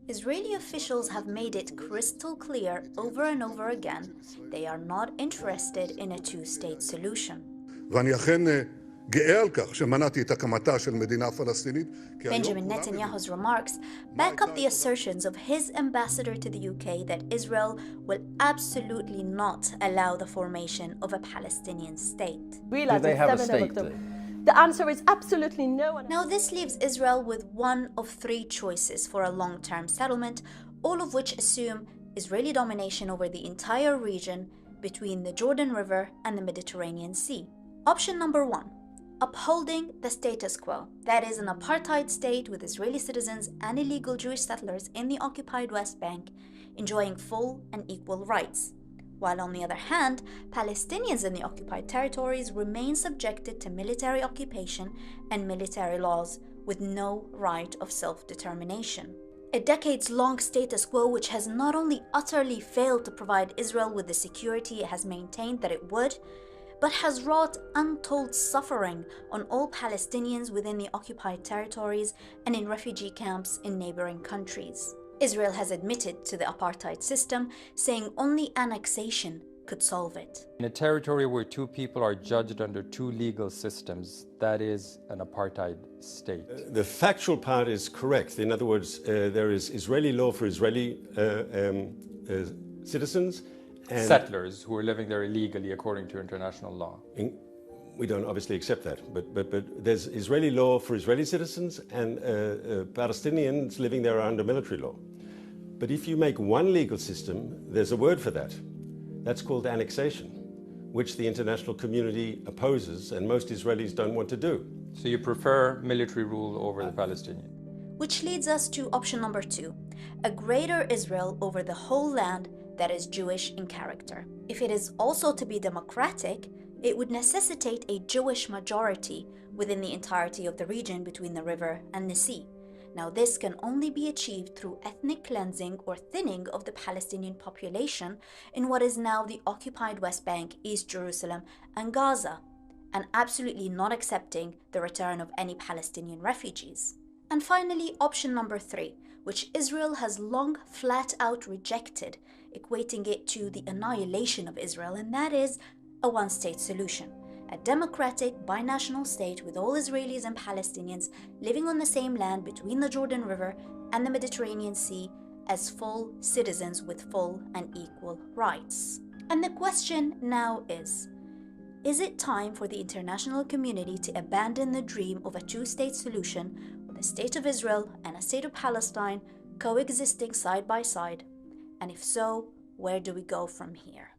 Israeli officials have made it crystal clear over and over again they are not interested in a two-state solution. ואני אכן גאה על כך שמנעתי את הקמתה של מדינה פלסטינית. Benjamin Netanyahu's remarks back up the assertions of his ambassador to the UK that Israel will absolutely not allow the formation of a Palestinian state. Do they have a state? The answer is absolutely no. Now, this leaves Israel with one of three choices for a long-term settlement, all of which assume Israeli domination over the entire region between the Jordan River and the Mediterranean Sea. Option number one, upholding the status quo, that is an apartheid state with Israeli citizens and illegal Jewish settlers in the occupied West Bank enjoying full and equal rights, while on the other hand, Palestinians in the occupied territories remain subjected to military occupation and military laws with no right of self-determination. A decades-long status quo which has not only utterly failed to provide Israel with the security it has maintained that it would, but has wrought untold suffering on all Palestinians within the occupied territories and in refugee camps in neighboring countries. Israel has admitted to the apartheid system, saying only annexation could solve it. In a territory where two people are judged under two legal systems, that is an apartheid state. The factual part is correct. In other words, there is Israeli law for Israeli citizens and settlers who are living there illegally according to international law. We don't obviously accept that, but there's Israeli law for Israeli citizens and Palestinians living there under military law. But if you make one legal system, there's a word for that. That's called annexation, which the international community opposes and most Israelis don't want to do. So you prefer military rule over the Palestinian? Which leads us to option number two, a greater Israel over the whole land that is Jewish in character. If it is also to be democratic, it would necessitate a Jewish majority within the entirety of the region between the river and the sea. Now, this can only be achieved through ethnic cleansing or thinning of the Palestinian population in what is now the occupied West Bank, East Jerusalem, and Gaza, and absolutely not accepting the return of any Palestinian refugees. And finally, option number three, which Israel has long flat out rejected, equating it to the annihilation of Israel, and that is a one-state solution, a democratic binational state with all Israelis and Palestinians living on the same land between the Jordan River and the Mediterranean Sea as full citizens with full and equal rights. And the question now is it time for the international community to abandon the dream of a two-state solution with a state of Israel and a state of Palestine coexisting side by side? And if so, where do we go from here?